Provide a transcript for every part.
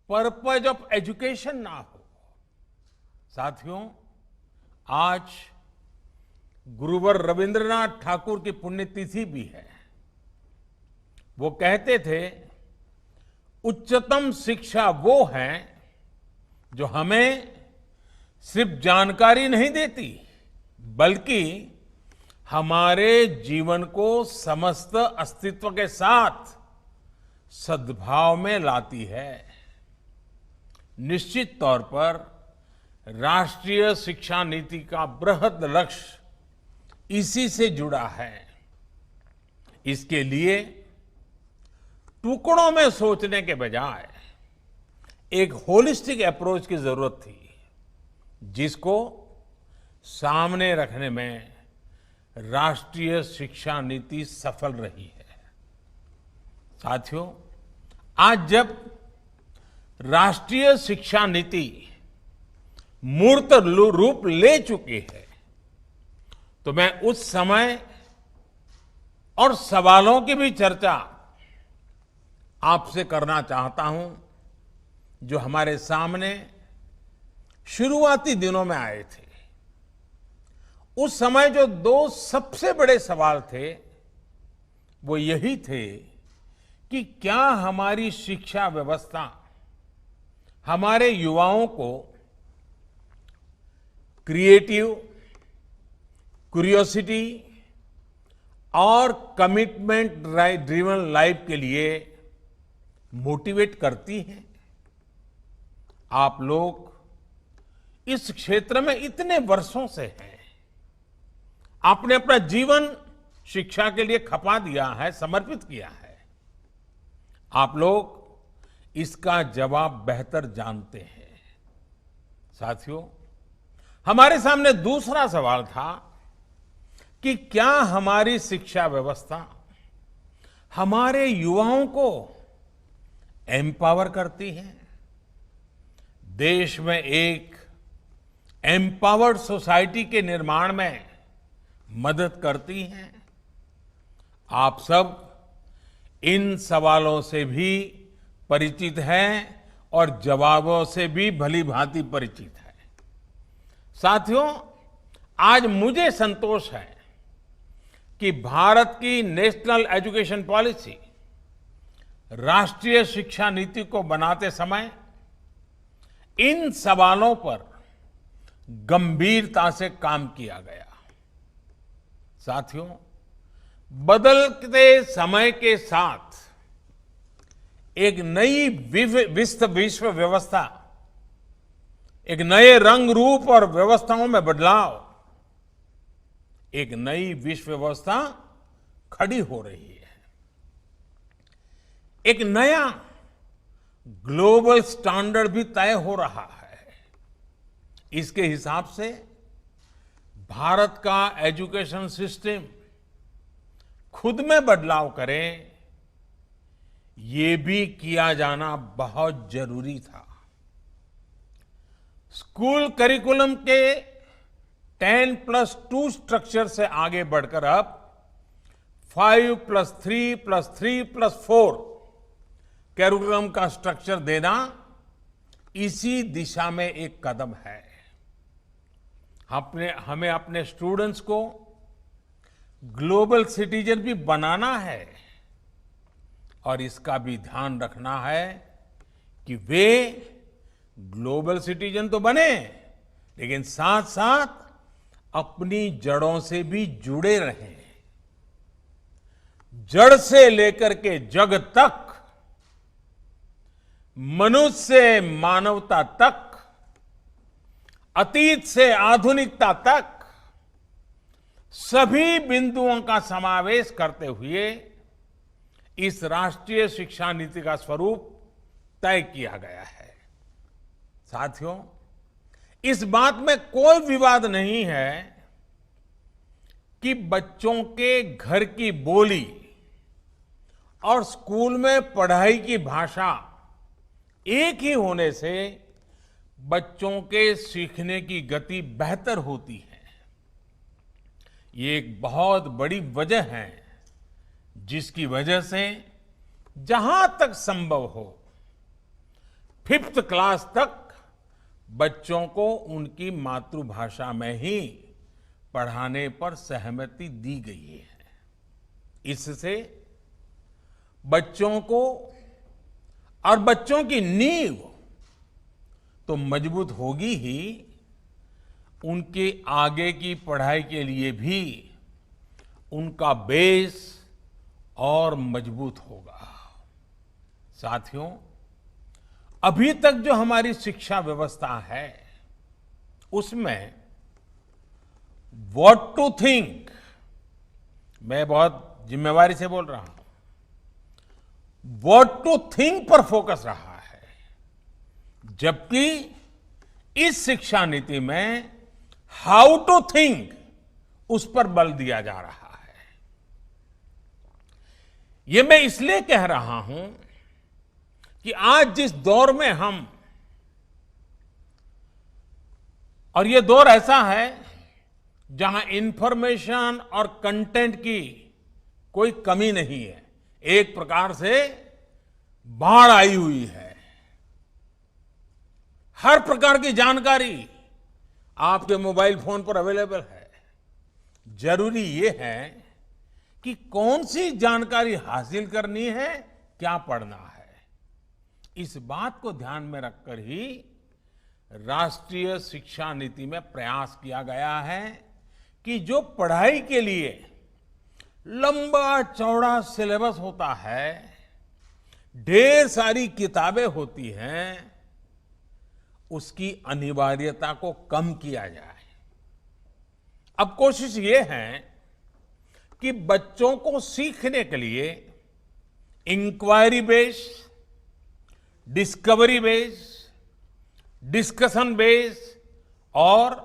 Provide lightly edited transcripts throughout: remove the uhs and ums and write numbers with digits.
Purpose of education ना हो। साथियों, आज गुरुवर रविंद्रनाथ ठाकुर की पुण्यतिथि भी है। वो कहते थे, उच्चतम शिक्षा वो है जो हमें सिर्फ जानकारी नहीं देती, बल्कि हमारे जीवन को समस्त अस्तित्व के साथ सद्भाव में लाती है। निश्चित तौर पर राष्ट्रीय शिक्षा नीति का बृहद लक्ष्य इसी से जुड़ा है। इसके लिए टुकड़ों में सोचने के बजाय एक होलिस्टिक अप्रोच की जरूरत थी, जिसको सामने रखने में राष्ट्रीय शिक्षा नीति सफल रही है। साथियों, आज जब राष्ट्रीय शिक्षा नीति मूर्त रूप ले चुकी है, तो मैं उस समय और सवालों की भी चर्चा आपसे करना चाहता हूं जो हमारे सामने शुरुआती दिनों में आए थे। उस समय जो दो सबसे बड़े सवाल थे वो यही थे कि क्या हमारी शिक्षा व्यवस्था हमारे युवाओं को क्रिएटिव, क्यूरियोसिटी और कमिटमेंट ड्रिवन लाइफ के लिए मोटिवेट करती है। आप लोग इस क्षेत्र में इतने वर्षों से हैं, आपने अपना जीवन शिक्षा के लिए खपा दिया है, समर्पित किया है। आप लोग इसका जवाब बेहतर जानते हैं। साथियों, हमारे सामने दूसरा सवाल था कि क्या हमारी शिक्षा व्यवस्था हमारे युवाओं को एम्पावर करती है, देश में एक एम्पावर्ड सोसाइटी के निर्माण में मदद करती है। आप सब इन सवालों से भी परिचित हैं और जवाबों से भी भली भांति परिचित है। साथियों, आज मुझे संतोष है कि भारत की नेशनल एजुकेशन पॉलिसी, राष्ट्रीय शिक्षा नीति को बनाते समय इन सवालों पर गंभीरता से काम किया गया। साथियों, बदलते समय के साथ एक नई विश्व व्यवस्था, एक नए रंग रूप और व्यवस्थाओं में बदलाव, एक नई विश्व व्यवस्था खड़ी हो रही है। एक नया ग्लोबल स्टैंडर्ड भी तय हो रहा है। इसके हिसाब से भारत का एजुकेशन सिस्टम खुद में बदलाव करे, ये भी किया जाना बहुत जरूरी था। स्कूल करिकुलम के 10+2 स्ट्रक्चर से आगे बढ़कर अब 5+3+3+4 करिकुलम का स्ट्रक्चर देना इसी दिशा में एक कदम है। हमें अपने स्टूडेंट्स को ग्लोबल सिटीजन भी बनाना है और इसका भी ध्यान रखना है कि वे ग्लोबल सिटीजन तो बने, लेकिन साथ साथ अपनी जड़ों से भी जुड़े रहें। जड़ से लेकर के जग तक, मनुष्य से मानवता तक, अतीत से आधुनिकता तक सभी बिंदुओं का समावेश करते हुए इस राष्ट्रीय शिक्षा नीति का स्वरूप तय किया गया है। साथियों, इस बात में कोई विवाद नहीं है कि बच्चों के घर की बोली और स्कूल में पढ़ाई की भाषा एक ही होने से बच्चों के सीखने की गति बेहतर होती है। ये एक बहुत बड़ी वजह है जिसकी वजह से जहां तक संभव हो 5th क्लास तक बच्चों को उनकी मातृभाषा में ही पढ़ाने पर सहमति दी गई है। इससे बच्चों को और बच्चों की नींव तो मजबूत होगी ही, उनके आगे की पढ़ाई के लिए भी उनका बेस और मजबूत होगा। साथियों, अभी तक जो हमारी शिक्षा व्यवस्था है उसमें व्हाट टू थिंक, मैं बहुत जिम्मेवारी से बोल रहा हूं, व्हाट टू थिंक पर फोकस रहा है, जबकि इस शिक्षा नीति में हाउ टू थिंक उस पर बल दिया जा रहा है। ये मैं इसलिए कह रहा हूं कि आज जिस दौर में हम, और ये दौर ऐसा है जहां इंफॉर्मेशन और कंटेंट की कोई कमी नहीं है, एक प्रकार से बाढ़ आई हुई है। हर प्रकार की जानकारी आपके मोबाइल फोन पर अवेलेबल है। जरूरी यह है कि कौन सी जानकारी हासिल करनी है, क्या पढ़ना है। इस बात को ध्यान में रखकर ही राष्ट्रीय शिक्षा नीति में प्रयास किया गया है कि जो पढ़ाई के लिए लंबा चौड़ा सिलेबस होता है, ढेर सारी किताबें होती हैं, उसकी अनिवार्यता को कम किया जाए। अब कोशिश ये है कि बच्चों को सीखने के लिए inquiry based, discovery based, discussion based और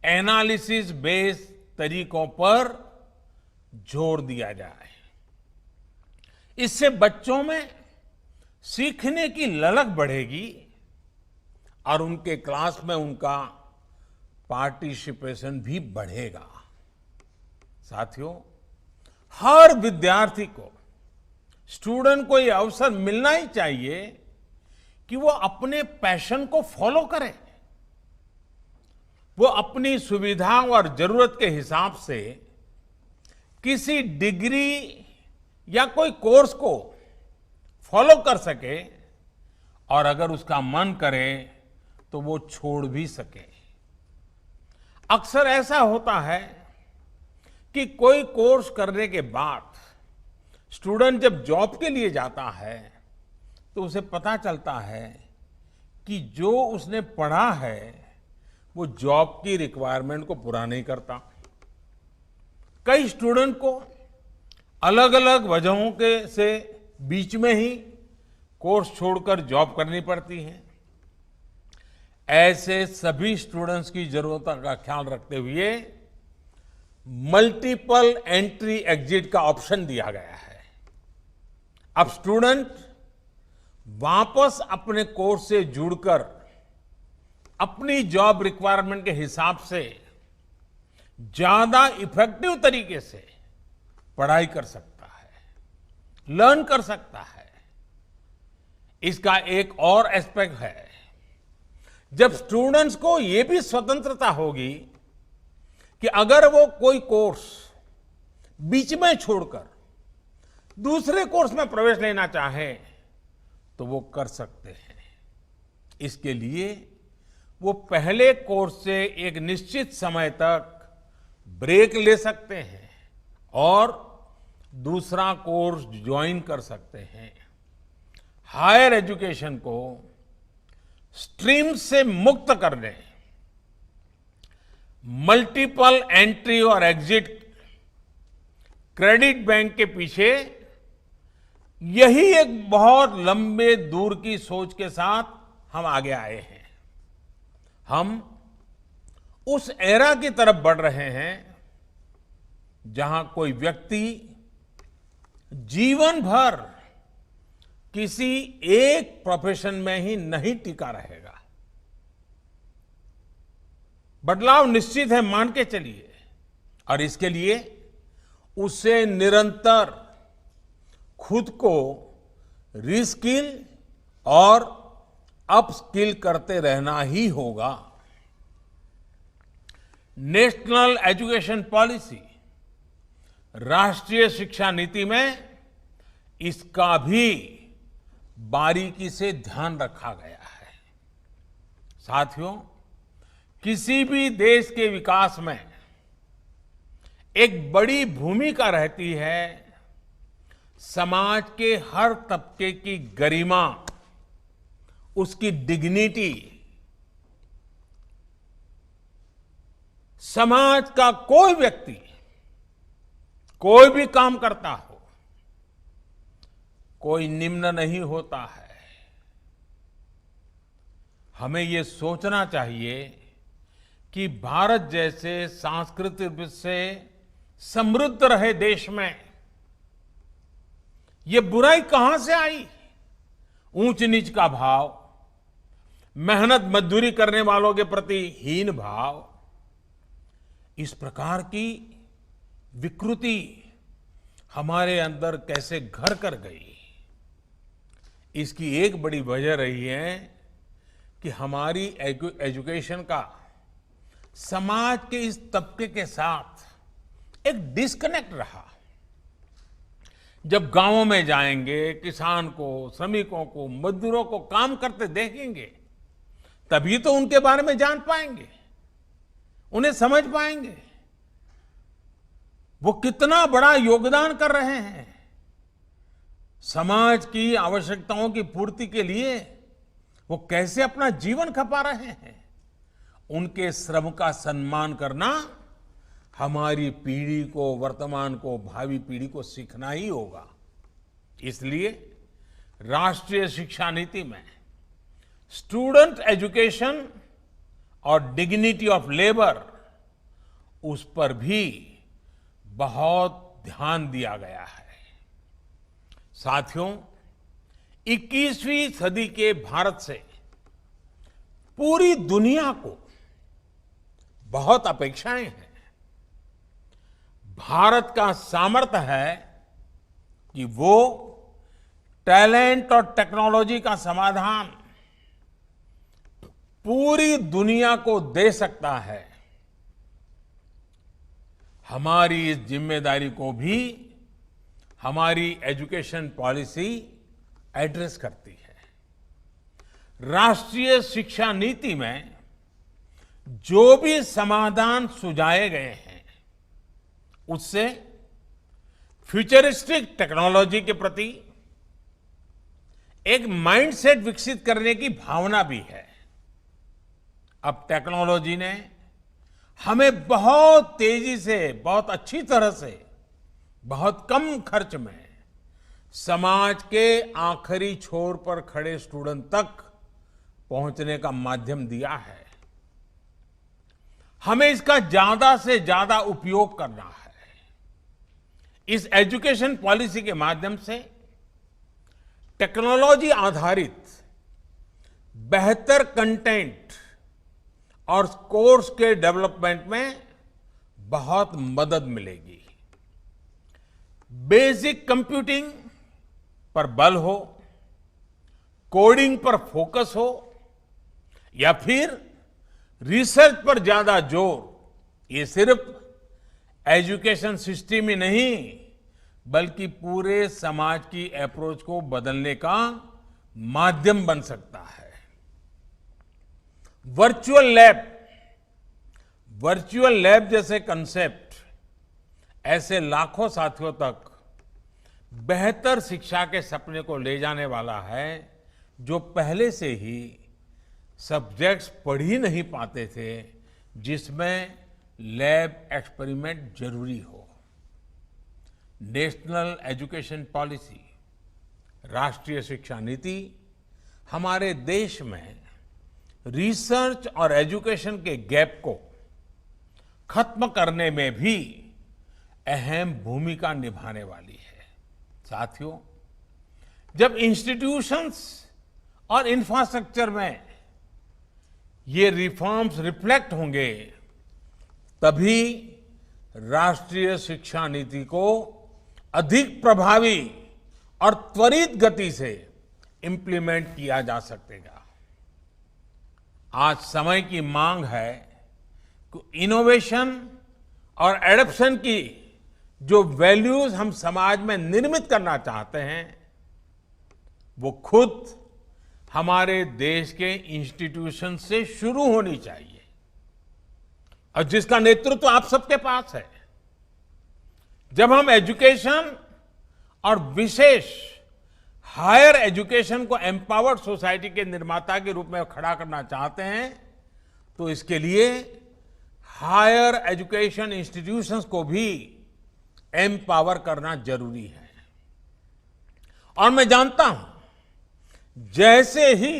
एनालिसिस बेस्ड तरीकों पर जोर दिया जाए। इससे बच्चों में सीखने की ललक बढ़ेगी और उनके क्लास में उनका पार्टिसिपेशन भी बढ़ेगा। साथियों, हर विद्यार्थी को, स्टूडेंट को यह अवसर मिलना ही चाहिए कि वो अपने पैशन को फॉलो करे। वो अपनी सुविधा और जरूरत के हिसाब से किसी डिग्री या कोई कोर्स को फॉलो कर सके और अगर उसका मन करे तो वो छोड़ भी सके। अक्सर ऐसा होता है कि कोई कोर्स करने के बाद स्टूडेंट जब जॉब के लिए जाता है तो उसे पता चलता है कि जो उसने पढ़ा है वो जॉब की रिक्वायरमेंट को पूरा नहीं करता। कई स्टूडेंट को अलग अलग वजहों के से बीच में ही कोर्स छोड़कर जॉब करनी पड़ती है। ऐसे सभी स्टूडेंट्स की जरूरतों का ख्याल रखते हुए मल्टीपल एंट्री एग्जिट का ऑप्शन दिया गया है। अब स्टूडेंट वापस अपने कोर्स से जुड़कर अपनी जॉब रिक्वायरमेंट के हिसाब से ज्यादा इफेक्टिव तरीके से पढ़ाई कर सकता है, लर्न कर सकता है। इसका एक और एस्पेक्ट है, जब स्टूडेंट्स को यह भी स्वतंत्रता होगी कि अगर वो कोई कोर्स बीच में छोड़कर दूसरे कोर्स में प्रवेश लेना चाहे तो वो कर सकते हैं। इसके लिए वो पहले कोर्स से एक निश्चित समय तक ब्रेक ले सकते हैं और दूसरा कोर्स ज्वाइन कर सकते हैं। हायर एजुकेशन को स्ट्रीम से मुक्त करने, मल्टीपल एंट्री और एग्जिट क्रेडिट बैंक के पीछे यही एक बहुत लंबे दूर की सोच के साथ हम आगे आए हैं। हम उस एरा की तरफ बढ़ रहे हैं जहां कोई व्यक्ति जीवन भर किसी एक प्रोफेशन में ही नहीं टिका रहेगा। बदलाव निश्चित है, मान के चलिए, और इसके लिए उसे निरंतर खुद को रिस्किल और अपस्किल करते रहना ही होगा। नेशनल एजुकेशन पॉलिसी, राष्ट्रीय शिक्षा नीति में इसका भी बारीकी से ध्यान रखा गया है। साथियों, किसी भी देश के विकास में एक बड़ी भूमिका रहती है समाज के हर तबके की गरिमा, उसकी डिग्निटी। समाज का कोई व्यक्ति कोई भी काम करता हो, कोई निम्न नहीं होता है। हमें ये सोचना चाहिए कि भारत जैसे सांस्कृतिक रूप से समृद्ध रहे देश में ये बुराई कहां से आई? ऊंच नीच का भाव, मेहनत मजदूरी करने वालों के प्रति हीन भाव, इस प्रकार की विकृति हमारे अंदर कैसे घर कर गई? इसकी एक बड़ी वजह रही है कि हमारी एजुकेशन का समाज के इस तबके के साथ एक डिस्कनेक्ट रहा। जब गांवों में जाएंगे, किसान को, श्रमिकों को, मजदूरों को काम करते देखेंगे, तभी तो उनके बारे में जान पाएंगे, उन्हें समझ पाएंगे वो कितना बड़ा योगदान कर रहे हैं। समाज की आवश्यकताओं की पूर्ति के लिए वो कैसे अपना जीवन खपा रहे हैं। उनके श्रम का सम्मान करना हमारी पीढ़ी को, वर्तमान को, भावी पीढ़ी को सीखना ही होगा। इसलिए राष्ट्रीय शिक्षा नीति में स्टूडेंट एजुकेशन और डिग्निटी ऑफ लेबर, उस पर भी बहुत ध्यान दिया गया है। साथियों, 21वीं सदी के भारत से पूरी दुनिया को बहुत अपेक्षाएं हैं। भारत का सामर्थ्य है कि वो टैलेंट और टेक्नोलॉजी का समाधान पूरी दुनिया को दे सकता है। हमारी इस जिम्मेदारी को भी हमारी एजुकेशन पॉलिसी एड्रेस करती है। राष्ट्रीय शिक्षा नीति में जो भी समाधान सुझाए गए हैं, उससे फ्यूचरिस्टिक टेक्नोलॉजी के प्रति एक माइंडसेट विकसित करने की भावना भी है। अब टेक्नोलॉजी ने हमें बहुत तेजी से, बहुत अच्छी तरह से, बहुत कम खर्च में समाज के आखिरी छोर पर खड़े स्टूडेंट तक पहुंचने का माध्यम दिया है। हमें इसका ज्यादा से ज्यादा उपयोग करना है। इस एजुकेशन पॉलिसी के माध्यम से टेक्नोलॉजी आधारित बेहतर कंटेंट और कोर्स के डेवलपमेंट में बहुत मदद मिलेगी। बेसिक कंप्यूटिंग पर बल हो, कोडिंग पर फोकस हो, या फिर रिसर्च पर ज्यादा जोर, ये सिर्फ एजुकेशन सिस्टम ही नहीं बल्कि पूरे समाज की अप्रोच को बदलने का माध्यम बन सकता है। वर्चुअल लैब जैसे कंसेप्ट ऐसे लाखों साथियों तक बेहतर शिक्षा के सपने को ले जाने वाला है, जो पहले से ही सब्जेक्ट्स पढ़ ही नहीं पाते थे, जिसमें लैब एक्सपेरिमेंट जरूरी हो। नेशनल एजुकेशन पॉलिसी, राष्ट्रीय शिक्षा नीति हमारे देश में रिसर्च और एजुकेशन के गैप को खत्म करने में भी अहम भूमिका निभाने वाली है। साथियों, जब इंस्टीट्यूशंस और इंफ्रास्ट्रक्चर में ये रिफॉर्म्स रिफ्लेक्ट होंगे, तभी राष्ट्रीय शिक्षा नीति को अधिक प्रभावी और त्वरित गति से इंप्लीमेंट किया जा सकेगा। आज समय की मांग है कि इनोवेशन और एडॉप्शन की जो वैल्यूज हम समाज में निर्मित करना चाहते हैं वो खुद हमारे देश के इंस्टीट्यूशन से शुरू होनी चाहिए और जिसका नेतृत्व आप सबके पास है। जब हम एजुकेशन और विशेष हायर एजुकेशन को एम्पावर्ड सोसाइटी के निर्माता के रूप में खड़ा करना चाहते हैं तो इसके लिए हायर एजुकेशन इंस्टीट्यूशंस को भी एम्पावर करना जरूरी है। और मैं जानता हूं जैसे ही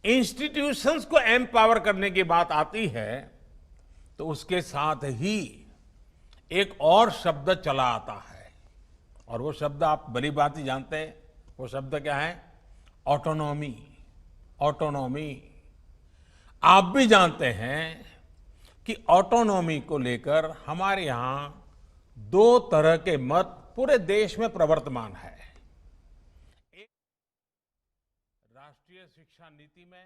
इंस्टीट्यूशंस को एम्पावर करने की बात आती है तो उसके साथ ही एक और शब्द चला आता है और वो शब्द आप भली बात ही जानते हैं। वो शब्द क्या है? ऑटोनॉमी। ऑटोनॉमी। आप भी जानते हैं कि ऑटोनॉमी को लेकर हमारे यहां दो तरह के मत पूरे देश में प्रवर्तमान है। एक, राष्ट्रीय शिक्षा नीति में